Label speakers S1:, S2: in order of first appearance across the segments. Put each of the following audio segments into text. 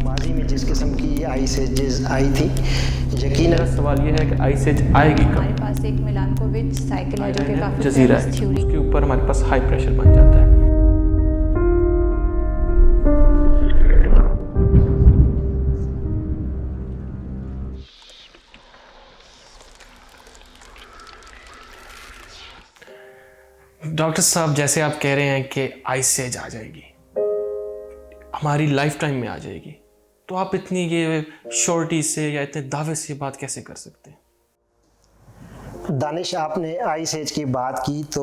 S1: माजी में जिस किस्म की आइस एजेस आई थी, यकीनन
S2: मेरा सवाल ये है कि आइस एज आएगी
S3: हमारे
S2: कब?
S3: पास एक मिलानकोविच साइकिल है जो कि काफ़ी
S2: जजीरा
S3: फेमस
S2: है,
S3: थ्योरी।
S2: उसके ऊपर हमारे पास हाई प्रेशर बन जाता है। डॉक्टर साहब, जैसे आप कह रहे हैं कि आइस एज आ जाएगी, हमारी लाइफ टाइम में आ जाएगी, तो आप इतनी ये श्योरिटी से या इतने दावे से ये बात कैसे कर सकते हैं?
S1: दानिश, आपने आइस एज की बात की तो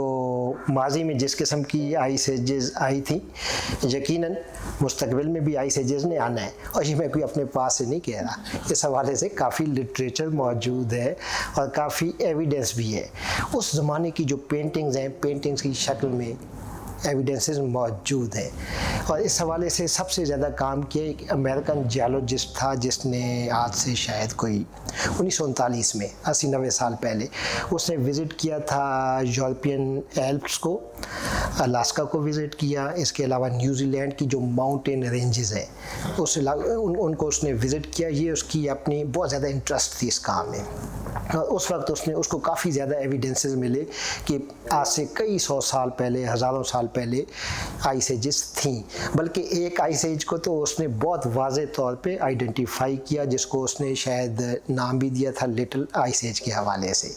S1: माजी में जिस किस्म की आइस एजेस आई थी, यकीनन मुस्तकबिल में भी आइस एजेस ने आना है। और ये मैं कोई अपने पास से नहीं कह रहा, इस हवाले से काफ़ी लिटरेचर मौजूद है और काफ़ी एविडेंस भी है। उस ज़माने की जो पेंटिंग्स हैं, पेंटिंग्स की शक्ल में एविडेंसेस मौजूद हैं। और इस हवाले से सबसे ज़्यादा काम किया एक अमेरिकन जियोलॉजिस्ट था, जिसने आज से शायद कोई 1939 में 80-90 साल पहले उसने विज़िट किया था यूरोपियन एल्प्स को, अलास्का को विज़िट किया। इसके अलावा न्यूजीलैंड की जो माउंटेन रेंजेस हैं उनको उसने विज़िट किया। ये उसकी अपनी बहुत ज़्यादा इंटरेस्ट थी इस काम में। और उस वक्त उसको काफ़ी ज़्यादा एविडेंसेस मिले कि आज से कई सौ साल पहले, हज़ारों साल पहले आइस एजेस थी। बल्कि एक आइस एज को तो उसने बहुत वाज़े तौर पे आइडेंटिफाई किया, जिसको उसने शायद नाम भी दिया था लिटिल आइस एज के हवाले से।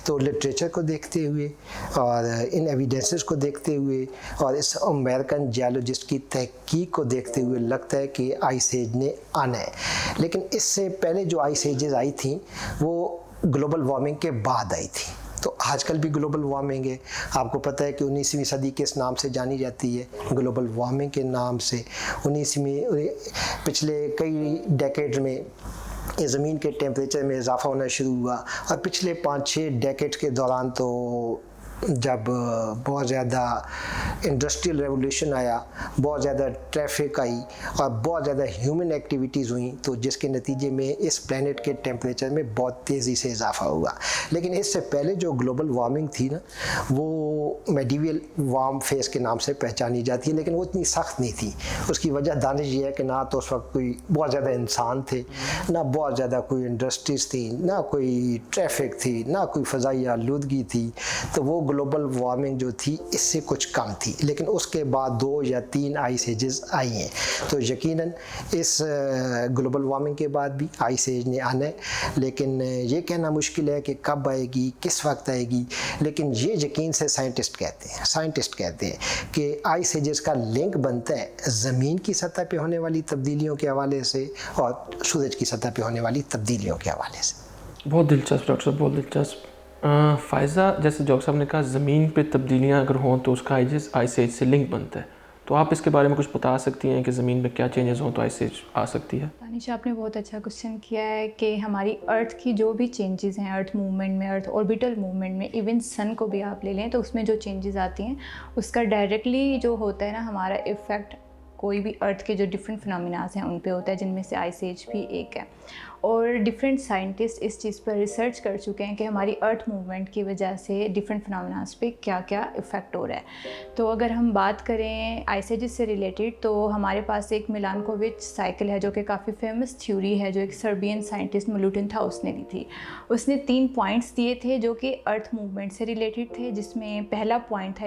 S1: तो लिटरेचर को देखते हुए और इन एविडेंसेस को देखते हुए और इस अमेरिकन जियोलॉजिस्ट की तहकीक को देखते हुए लगता है कि आइस एज ने आना है। लेकिन इससे पहले जो आइस एजेस आई थी वो ग्लोबल वार्मिंग के बाद आई थी। तो आजकल भी ग्लोबल वार्मिंग है। आपको पता है कि 19वीं सदी किस नाम से जानी जाती है? ग्लोबल वार्मिंग के नाम से। 19वीं पिछले कई डेकेड में इस ज़मीन के टेम्परेचर में इजाफा होना शुरू हुआ और पिछले 5-6 डेकेड के दौरान तो जब बहुत ज़्यादा इंडस्ट्रियल रेवोल्यूशन आया, बहुत ज़्यादा ट्रैफिक आई और बहुत ज़्यादा ह्यूमन एक्टिविटीज़ हुई, तो जिसके नतीजे में इस प्लेनेट के टेम्परेचर में बहुत तेज़ी से इजाफा हुआ। लेकिन इससे पहले जो ग्लोबल वार्मिंग थी ना, वो मेडिवल वार्म फेस के नाम से पहचानी जाती है, लेकिन वो इतनी सख्त नहीं थी। उसकी वजह दानिश ये है कि ना तो उस वक्त कोई बहुत ज़्यादा इंसान थे, ना बहुत ज़्यादा कोई इंडस्ट्रीज़ थी, ना कोई ट्रैफिक थी, ना कोई फ़ज़ाई आलूदगी थी। तो वो ग्लोबल वार्मिंग जो थी इससे कुछ कम थी। लेकिन उसके बाद 2 या 3 आइस एजेस आई हैं। तो यकीनन इस ग्लोबल वार्मिंग के बाद भी आइस एज ने आना है। लेकिन ये कहना मुश्किल है कि कब आएगी, किस वक्त आएगी। लेकिन ये यकीन से साइंटिस्ट कहते हैं कि आइस एजेस का लिंक बनता है ज़मीन की सतह पे होने वाली तब्दीलियों के हवाले से और सूरज की सतह पे होने वाली तब्दीलियों के हवाले से।
S2: बहुत दिलचस्प डॉक्टर साहब, बहुत दिलचस्प। फ़ायज़ा, जैसे डॉक्टर साहब ने कहा ज़मीन पे तब्दीलियाँ अगर हों तो उसका आइस एज से लिंक बनता है, तो आप इसके बारे में कुछ बता सकती हैं कि ज़मीन में क्या चेंजेस हों तो आइस एज आ सकती है?
S3: दानिश, आपने बहुत अच्छा क्वेश्चन किया है कि हमारी अर्थ की जो भी चेंजेस हैं, अर्थ मूवमेंट में, अर्थ ऑर्बिटल मूवमेंट में, इवन सन को भी आप ले लें तो उसमें जो चेंजेस आती हैं उसका डायरेक्टली जो होता है ना, हमारा इफ़ेक्ट कोई भी अर्थ के जो डिफरेंट फिनोमिनास हैं उन पे होता है, जिनमें से आइस एज भी एक है। और डिफरेंट साइंटिस्ट इस चीज़ पर रिसर्च कर चुके हैं कि हमारी अर्थ मूवमेंट की वजह से डिफरेंट फिनोमिनास पे क्या क्या इफ़ेक्ट हो रहा है। तो अगर हम बात करें आइस एजेस से रिलेटेड, तो हमारे पास एक मिलानकोविच साइकिल है जो कि काफ़ी फेमस थ्योरी है, जो एक सर्बियन साइंटिस्ट मिलुटिन था उसने दी थी। उसने 3 पॉइंट्स दिए थे जो कि अर्थ मूवमेंट से रिलेटेड थे, जिसमें पहला पॉइंट था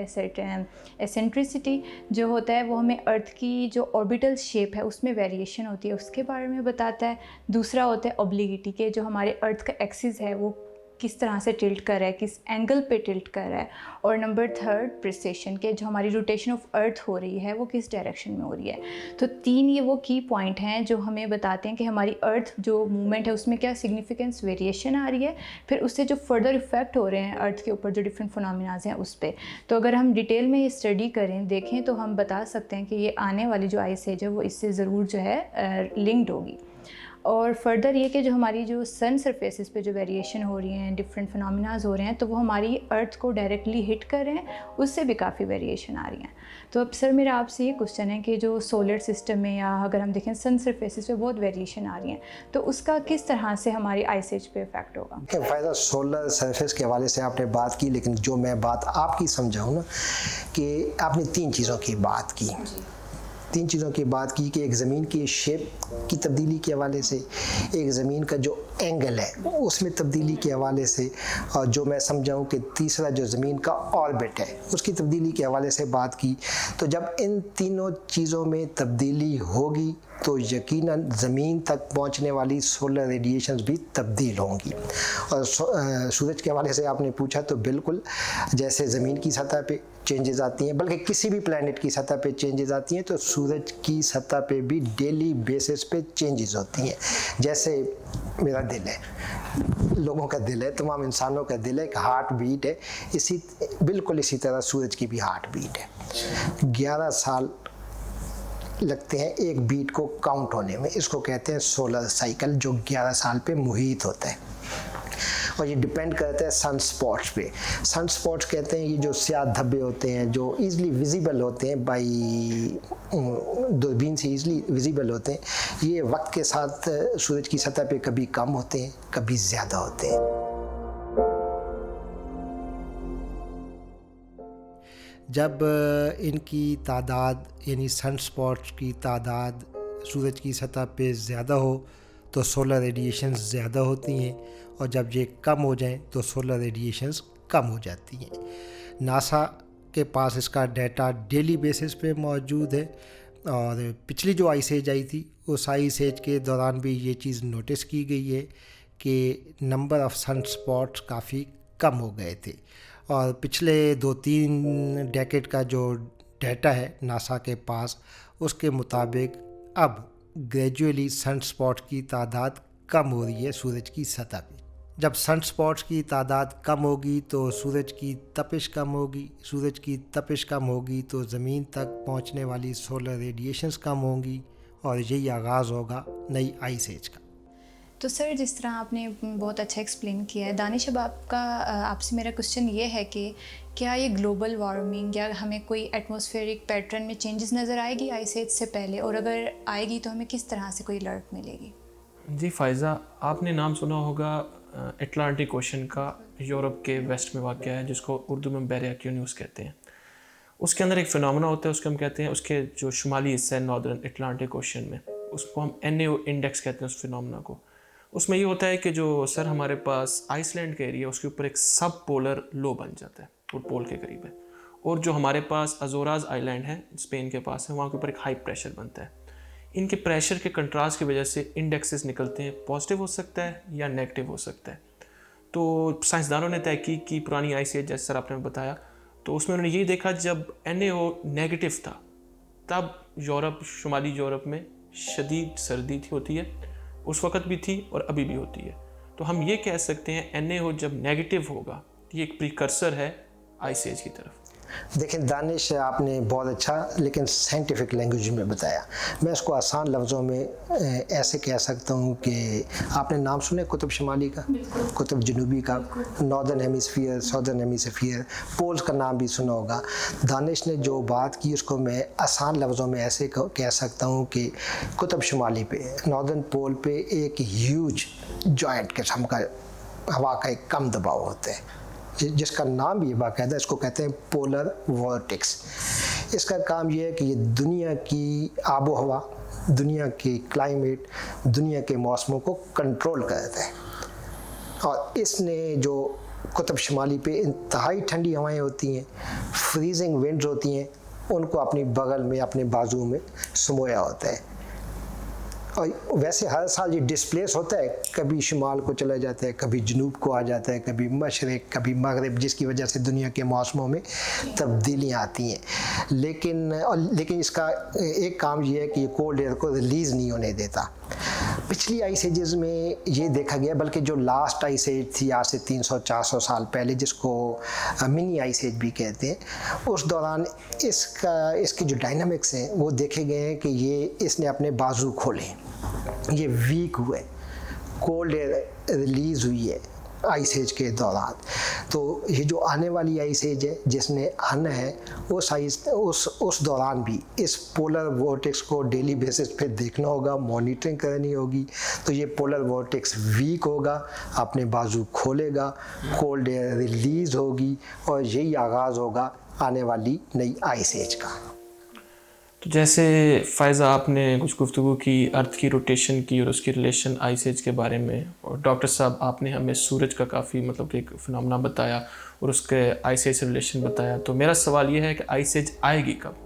S3: एसेंट्रिसिटी, जो होता है वो हमें अर्थ की जो ऑर्बिटल शेप है उसमें वेरिएशन होती है उसके बारे में बताता है। दूसरा होता है ऑब्लिगिटी के, जो हमारे अर्थ का एक्सिस है वो किस तरह से टिल्ट कर रहा है, किस एंगल पे टिल्ट कर रहा है। और नंबर 3 प्रिसेशन के, जो हमारी रोटेशन ऑफ अर्थ हो रही है वो किस डायरेक्शन में हो रही है। तो 3 ये वो की पॉइंट हैं जो हमें बताते हैं कि हमारी अर्थ जो मूवमेंट है उसमें क्या सिग्निफिकेंस वेरिएशन आ रही है, फिर उससे जो फर्दर इफेक्ट हो रहे हैं अर्थ के ऊपर जो डिफरेंट फिनोमिनाज हैं उस पर। तो अगर हम डिटेल में ये स्टडी करें, देखें, तो हम बता सकते हैं कि ये आने वाली जो आइस एज है वो इससे ज़रूर जो है लिंक्ड होगी। और फर्दर ये कि जो हमारी जो सन सरफेसिस पे जो वेरिएशन हो रही हैं, डिफरेंट फिनोमिनाज हो रहे हैं, तो वो हमारी अर्थ को डायरेक्टली हिट कर रहे हैं, उससे भी काफ़ी वेरिएशन आ रही हैं। तो अब सर मेरा आपसे ये क्वेश्चन है कि जो सोलर सिस्टम में या अगर हम देखें सन सरफेसिस पे बहुत वेरिएशन आ रही हैं, तो उसका किस तरह से हमारी आइसेज पे इफेक्ट होगा?
S1: फ़ायदा सोलर सरफेस के हवाले से आपने बात की, लेकिन जो मैं बात आपकी समझाऊँ ना कि आपने तीन चीज़ों की बात की कि एक ज़मीन की शेप की तब्दीली के हवाले से, एक ज़मीन का जो एंगल है उसमें तब्दीली के हवाले से, और जो मैं समझाऊँ कि तीसरा जो ज़मीन का ऑर्बिट है उसकी तब्दीली के हवाले से बात की। तो जब इन तीनों चीज़ों में तब्दीली होगी तो यकीनन ज़मीन तक पहुंचने वाली सोलर रेडिएशंस भी तब्दील होंगी। और सूरज के हवाले से आपने पूछा, तो बिल्कुल जैसे ज़मीन की सतह पे चेंजेस आती हैं, बल्कि किसी भी प्लैनेट की सतह पे चेंजेस आती हैं, तो सूरज की सतह पे भी डेली बेसिस पे चेंजेस होती हैं। जैसे मेरा दिल है, लोगों का दिल है, तमाम इंसानों का दिल है, एक हार्ट बीट है, बिल्कुल इसी तरह सूरज की भी हार्ट बीट है। 11 साल लगते हैं एक बीट को काउंट होने में। इसको कहते हैं सोलर साइकिल, जो 11 साल पे मुहित होता है। और ये डिपेंड करता है सन स्पॉट्स पे। सन स्पॉट्स कहते हैं ये जो स्याह धब्बे होते हैं, जो ईज़िली विजिबल होते हैं, बाई दूरबीन से ईज़िली विजिबल होते हैं। ये वक्त के साथ सूरज की सतह पे कभी कम होते हैं, कभी ज़्यादा होते हैं।
S4: जब इनकी तादाद यानी सन स्पॉट्स की तादाद सूरज की सतह पे ज़्यादा हो तो सोलर रेडिएशंस ज़्यादा होती हैं, और जब ये कम हो जाएं तो सोलर रेडिएशंस कम हो जाती हैं। नासा के पास इसका डाटा डेली बेसिस पे मौजूद है, और पिछली जो आइस एज आई थी उस आइस एज के दौरान भी ये चीज़ नोटिस की गई है कि नंबर ऑफ़ सन स्पॉट्स काफ़ी कम हो गए थे। और पिछले 2-3 डेकेड का जो डाटा है नासा के पास, उसके मुताबिक अब ग्रेजुअली सन स्पॉट्स की तादाद कम हो रही है सूरज की सतह पे। जब सन स्पॉट्स की तादाद कम होगी तो सूरज की तपिश कम होगी, सूरज की तपिश कम होगी तो ज़मीन तक पहुंचने वाली सोलर रेडिएशंस कम होंगी, और यही आगाज़ होगा नई आइस एज का।
S3: तो सर जिस तरह आपने बहुत अच्छा एक्सप्लेन किया है, दानिश अब आपसे मेरा क्वेश्चन ये है कि क्या ये ग्लोबल वार्मिंग या हमें कोई एटमॉस्फेरिक पैटर्न में चेंजेस नज़र आएगी आइस एज से पहले, और अगर आएगी तो हमें किस तरह से कोई अलर्ट मिलेगी?
S2: जी फ़ायज़ा, आपने नाम सुना होगा अटलांटिक ओशन का, यूरोप के वेस्ट में वाक़ है, जिसको उर्दू में बहर एक्यूनियस कहते हैं। उसके अंदर एक फिनोमेना होता है, उसको हम कहते हैं, उसके जो शुमाली हिस्सा है नॉर्दर्न अटलांटिक ओशन में, उसको हम NAO इंडेक्स कहते हैं उस फिनोमेना को। उसमें ये होता है कि जो सर हमारे पास आइसलैंड का एरिया, उसके ऊपर एक सब पोलर लो बन जाता है, वो पोल के करीब है, और जो हमारे पास अजोराज आइलैंड है स्पेन के पास है, वहाँ के ऊपर एक हाई प्रेशर बनता है। इनके प्रेशर के कंट्रास्ट की वजह से इंडेक्सेस निकलते हैं, पॉजिटिव हो सकता है या नेगेटिव हो सकता है। तो साइंसदानों ने तहकीक की पुरानी आइस एज, जैसे सर आपने बताया, तो उसमें उन्होंने यही देखा जब NAO नेगेटिव था तब यूरोप, शुमाली यूरोप में शदीद सर्दी होती है, उस वक़्त भी थी और अभी भी होती है। तो हम ये कह सकते हैं NAO जब नेगेटिव होगा ये एक प्रिकर्सर है आइस एज की तरफ।
S1: देखें दानिश, आपने बहुत अच्छा लेकिन साइंटिफिक लैंग्वेज में बताया। मैं इसको आसान लफ्ज़ों में ऐसे कह सकता हूँ कि आपने नाम सुने कुतुब शुमाली का, कुतुब जनूबी का, northern hemisphere, southern hemisphere, poles का नाम भी सुना होगा। दानिश ने जो बात की उसको मैं आसान लफ्ज़ों में ऐसे कह सकता हूँ कि कुतुब शुमाली पे, नॉर्दर्न पोल पे एक ह्यूज जॉइंट किस्म का हवा का एक कम दबाव होता है, जिसका नाम भी बाकायदा, इसको कहते हैं पोलर वॉर्टेक्स। इसका काम ये है कि ये दुनिया की आबो हवा, दुनिया के क्लाइमेट, दुनिया के मौसमों को कंट्रोल करता है। और इसने जो कुतुब शुमाली पे इंतहाई ठंडी हवाएं होती हैं, फ्रीजिंग विंड्स होती हैं, उनको अपनी बगल में, अपने बाजू में समोया होता है। और वैसे हर साल ये डिस्प्लेस होता है, कभी शुमाल को चला जाता है, कभी जनूब को आ जाता है, कभी मशरिक, कभी मगरिब, जिसकी वजह से दुनिया के मौसमों में तब्दीलियाँ आती हैं। लेकिन इसका एक काम ये है कि ये कोल्ड एयर को रिलीज़ नहीं होने देता। पिछली आइस एजेस में ये देखा गया, बल्कि जो लास्ट आइस एज थी आज से 300-400 साल पहले, जिसको मिनी आइस एज भी कहते हैं, उस दौरान इसके जो डायनामिक्स हैं वो देखे गए हैं कि इसने अपने बाजू खोले, ये वीक हुए, कोल्ड एयर रिलीज़ हुई है आइस एज के दौरान। तो ये जो आने वाली आइस एज है जिसने आना है, उस दौरान भी इस पोलर वोर्टेक्स को डेली बेसिस पे देखना होगा, मॉनिटरिंग करनी होगी। तो ये पोलर वोर्टेक्स वीक होगा, अपने बाजू खोलेगा, कोल्ड एयर रिलीज़ होगी और यही आगाज़ होगा आने वाली नई आइस एज का।
S2: तो जैसे फ़ायज़ा आपने कुछ गुफ्तगू की अर्थ की रोटेशन की और उसकी रिलेशन आइस एज के बारे में, और डॉक्टर साहब आपने हमें सूरज का काफ़ी मतलब एक फिनोमेना बताया और उसके आइस एज से रिलेशन बताया। तो मेरा सवाल ये है कि आइस एज आएगी कब?